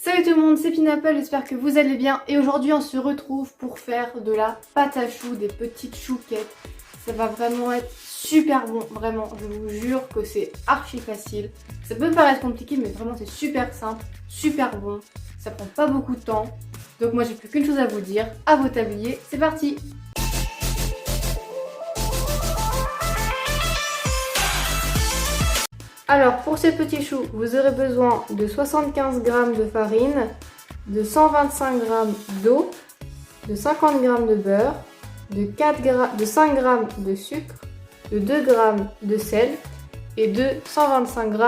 Salut tout le monde, c'est Pineapple, j'espère que vous allez bien et aujourd'hui on se retrouve pour faire de la pâte à choux, des petites chouquettes. Ça va vraiment être super bon, vraiment, je vous jure que c'est archi facile. Ça peut paraître compliqué mais vraiment c'est super simple, super bon, ça prend pas beaucoup de temps. Donc moi j'ai plus qu'une chose à vous dire, à vos tabliers, c'est parti! Alors pour ces petits choux, vous aurez besoin de 75 g de farine, de 125 g d'eau, de 50 g de beurre, de 5 g de sucre, de 2 g de sel et de 125 g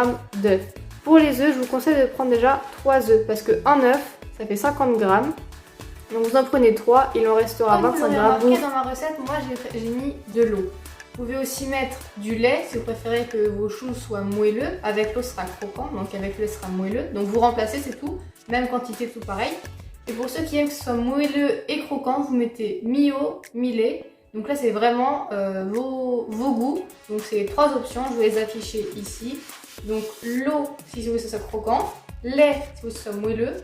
d'œufs. Pour les œufs, je vous conseille de prendre déjà 3 œufs parce qu'un œuf, ça fait 50 g. Donc vous en prenez 3, il en restera 25 g. Dans ma recette, moi j'ai mis de l'eau. Vous pouvez aussi mettre du lait si vous préférez que vos choux soient moelleux. Avec l'eau, ce sera croquant, donc avec le lait, ce sera moelleux. Donc vous remplacez, c'est tout. Même quantité, tout pareil. Et pour ceux qui aiment que ce soit moelleux et croquant, vous mettez mi-eau, mi-lait. Donc là, c'est vraiment vos goûts. Donc c'est 3 options, je vais les afficher ici. Donc l'eau, si vous voulez que ce soit croquant. Lait, si vous voulez que ce soit moelleux.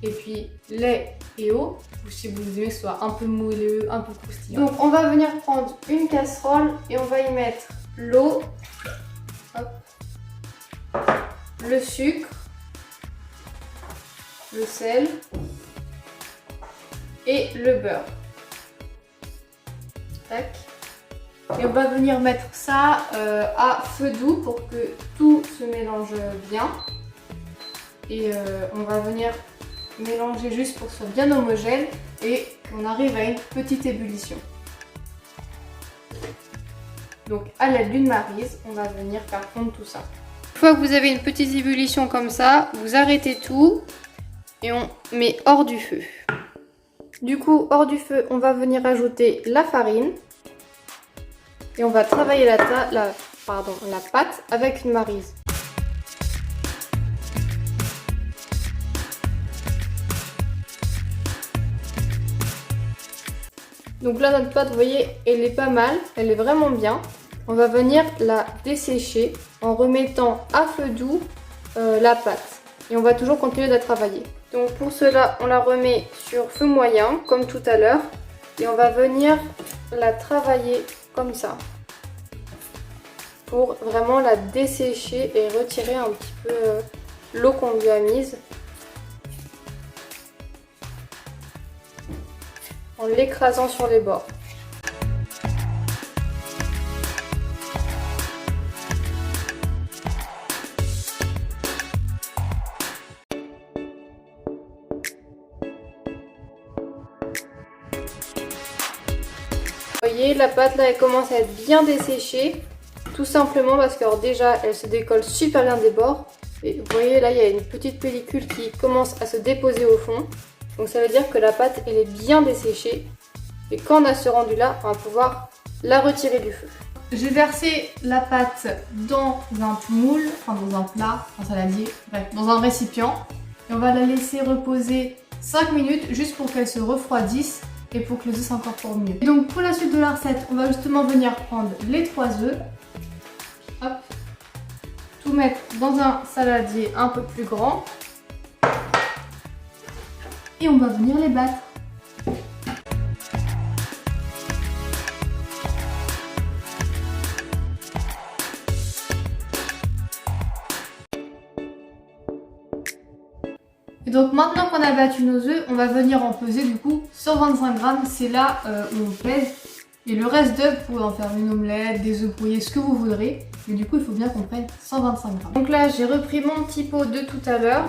Et puis lait et eau, ou si vous aimez que ce soit un peu moelleux, un peu croustillant. Donc on va venir prendre une casserole et on va y mettre l'eau, le sucre, le sel et le beurre. Tac. Et on va venir mettre ça à feu doux pour que tout se mélange bien. Et on va venir mélanger juste pour que ce soit bien homogène et qu'on arrive à une petite ébullition. Donc à l'aide d'une maryse, on va venir faire fondre tout ça. Une fois que vous avez une petite ébullition comme ça, vous arrêtez tout et on met hors du feu. Du coup, hors du feu, on va venir ajouter la farine et on va travailler la pâte avec une maryse. Donc là notre pâte, vous voyez, elle est pas mal, elle est vraiment bien. On va venir la dessécher en remettant à feu doux la pâte. Et on va toujours continuer de la travailler. Donc pour cela, on la remet sur feu moyen, comme tout à l'heure. Et on va venir la travailler comme ça. Pour vraiment la dessécher et retirer un petit peu l'eau qu'on lui a mise. En l'écrasant sur les bords. Vous voyez, la pâte là elle commence à être bien desséchée, tout simplement parce que alors, déjà elle se décolle super bien des bords. Et vous voyez là il y a une petite pellicule qui commence à se déposer au fond. Donc ça veut dire que la pâte elle est bien desséchée et quand on a ce rendu là, on va pouvoir la retirer du feu. J'ai versé la pâte dans un moule, enfin dans un plat, un saladier, bref, dans un récipient. Et on va la laisser reposer 5 minutes juste pour qu'elle se refroidisse et pour que les œufs s'incorporent mieux. Et donc pour la suite de la recette, on va justement venir prendre les 3 œufs, hop, tout mettre dans un saladier un peu plus grand. Et on va venir les battre. Et donc maintenant qu'on a battu nos œufs, on va venir en peser du coup 125 g. C'est là où on pèse. Et le reste d'œufs, vous pouvez en faire une omelette, des œufs brouillés, ce que vous voudrez. Mais du coup, il faut bien qu'on prenne 125 g. Donc là, j'ai repris mon petit pot de tout à l'heure.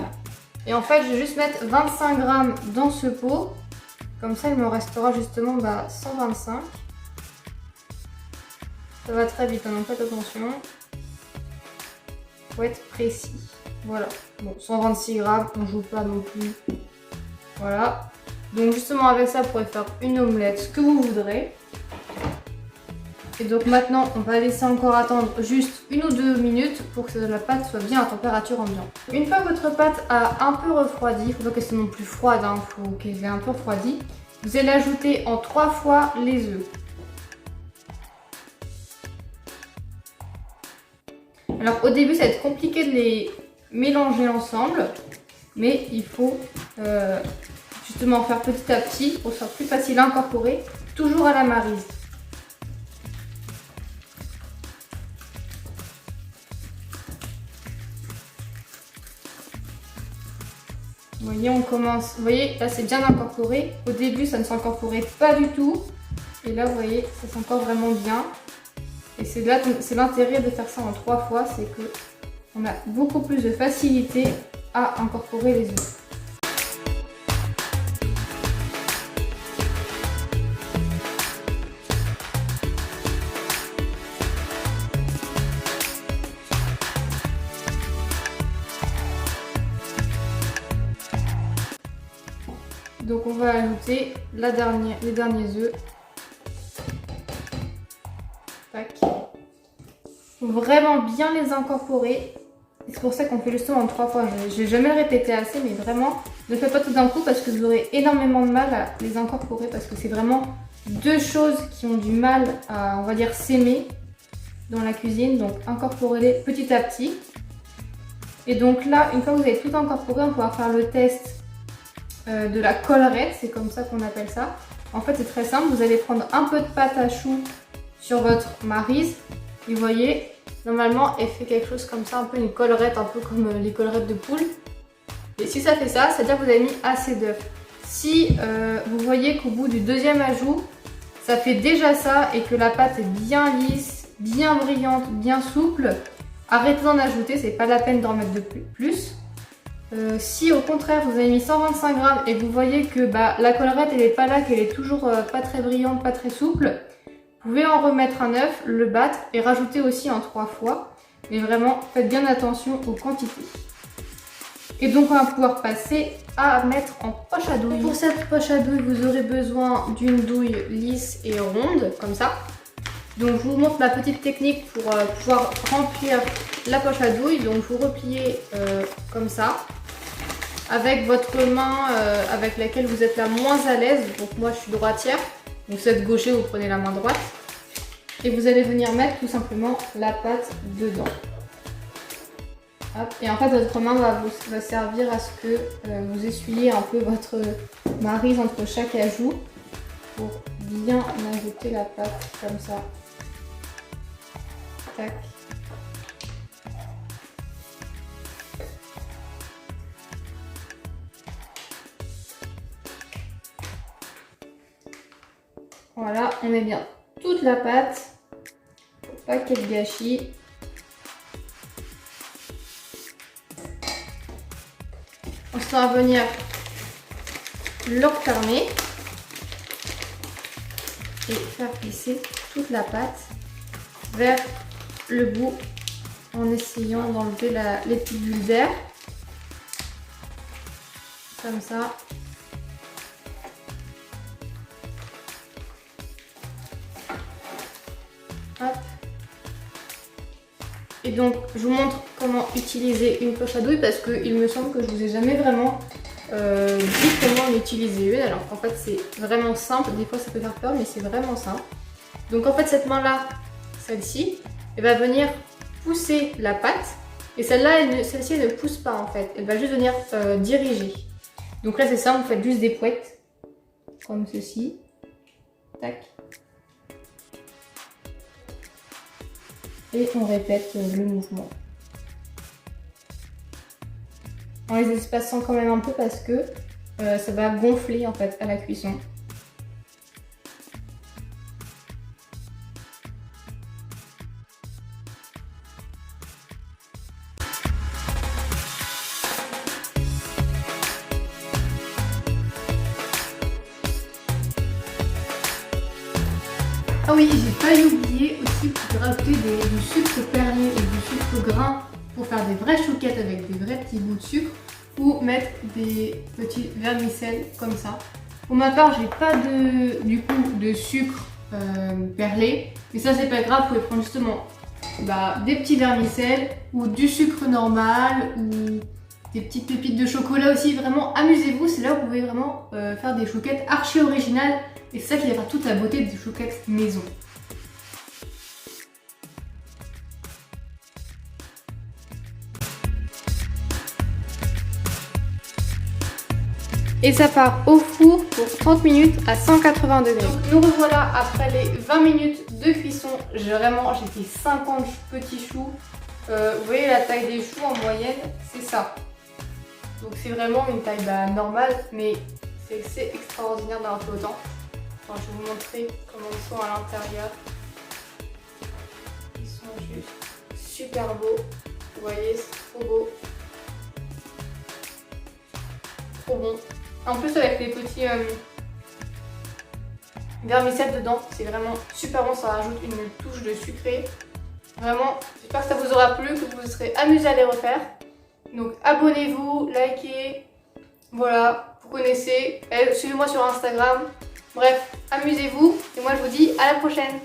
Et en fait, je vais juste mettre 25 g dans ce pot. Comme ça, il me restera justement 125. Ça va très vite, donc faites attention. Faut être précis. Voilà. Bon, 126 g, on joue pas non plus. Voilà. Donc justement, avec ça, vous pourrez faire une omelette, ce que vous voudrez. Et donc maintenant, on va laisser encore attendre juste 1 ou 2 minutes pour que la pâte soit bien à température ambiante. Une fois que votre pâte a un peu refroidi, il ne faut pas qu'elle soit non plus froide, il faut qu'elle ait un peu refroidi, vous allez ajouter en 3 fois les œufs. Alors au début, ça va être compliqué de les mélanger ensemble. mais il faut justement faire petit à petit pour que ce soit plus facile à incorporer, toujours à la maryse. Vous voyez, on commence, vous voyez, là c'est bien incorporé. Au début, ça ne s'incorporait pas du tout. Et là, vous voyez, ça s'incorpore vraiment bien. Et c'est l'intérêt de faire ça en 3 fois, c'est que on a beaucoup plus de facilité à incorporer les œufs. Donc on va ajouter les derniers œufs. Tac. Faut vraiment bien les incorporer. C'est pour ça qu'on fait justement en 3 fois. Je vais jamais le répéter assez, mais vraiment, ne faites pas tout d'un coup parce que vous aurez énormément de mal à les incorporer parce que c'est vraiment 2 choses qui ont du mal à, on va dire, s'aimer dans la cuisine. Donc incorporez-les petit à petit. Et donc là, une fois que vous avez tout incorporé, on pourra faire le test de la collerette, c'est comme ça qu'on appelle ça. En fait, c'est très simple. Vous allez prendre un peu de pâte à choux sur votre maryse. Et vous voyez, normalement, elle fait quelque chose comme ça, un peu une collerette, un peu comme les collerettes de poule. Et si ça fait ça, c'est-à-dire que vous avez mis assez d'œufs. Si vous voyez qu'au bout du 2e ajout, ça fait déjà ça et que la pâte est bien lisse, bien brillante, bien souple, arrêtez d'en ajouter, c'est pas la peine d'en mettre de plus. Si au contraire vous avez mis 125 grammes et que vous voyez que la collerette elle n'est pas là, qu'elle est toujours pas très brillante, pas très souple, vous pouvez en remettre un œuf, le battre et rajouter aussi en 3 fois. Mais vraiment, faites bien attention aux quantités. Et donc on va pouvoir passer à mettre en poche à douille. Pour cette poche à douille, vous aurez besoin d'une douille lisse et ronde, comme ça. Donc je vous montre ma petite technique pour pouvoir remplir la poche à douille. Donc vous repliez comme ça, avec votre main avec laquelle vous êtes la moins à l'aise. Donc moi je suis droitière, donc si vous êtes gaucher, vous prenez la main droite. Et vous allez venir mettre tout simplement la pâte dedans. Hop. Et en fait votre main va servir à ce que vous essuyez un peu votre maryse entre chaque ajout pour bien ajouter la pâte comme ça. Tac. Voilà, on met bien toute la pâte pour pas qu'il y ait de gâchis. Ensuite, on va venir le refermer et faire glisser toute la pâte vers le bout en essayant d'enlever les petites bulles d'air. Comme ça. Hop. Et donc je vous montre comment utiliser une poche à douille parce qu'il me semble que je vous ai jamais vraiment dit comment en utiliser une, alors qu'en fait c'est vraiment simple. Des fois ça peut faire peur mais c'est vraiment simple. Donc en fait cette main là, celle-ci, elle va venir pousser la pâte et celle-ci elle ne pousse pas en fait, elle va juste venir diriger. Donc là c'est ça, vous faites juste des pouettes comme ceci, tac. Et on répète le mouvement. En les espaçant quand même un peu parce que ça va gonfler en fait à la cuisson. Ah oui, j'ai failli oublier aussi de rajouter du sucre perlé et du sucre grain pour faire des vraies chouquettes avec des vrais petits bouts de sucre ou mettre des petits vermicelles comme ça. Pour ma part, j'ai pas de sucre perlé, mais ça c'est pas grave, vous pouvez prendre justement des petits vermicelles ou du sucre normal ou des petites pépites de chocolat aussi. Vraiment, amusez-vous, c'est là où vous pouvez vraiment faire des chouquettes archi originales. Et c'est ça qui va faire toute la beauté des chouquettes maison. et ça part au four pour 30 minutes à 180 degrés. Donc nous revoilà après les 20 minutes de cuisson. J'ai fait 50 petits choux. Vous voyez la taille des choux en moyenne, c'est ça. Donc c'est vraiment une taille normale, mais c'est extraordinaire d'avoir fait autant. Enfin, je vais vous montrer comment ils sont à l'intérieur. Ils sont juste super beaux. Vous voyez, c'est trop beau. Trop bon. En plus avec les petits vermicelles dedans, c'est vraiment super bon, ça rajoute une touche de sucré. Vraiment, j'espère que ça vous aura plu, que vous vous serez amusés à les refaire. Donc abonnez-vous, likez, voilà, vous connaissez, suivez-moi sur Instagram. Bref, amusez-vous et moi je vous dis à la prochaine.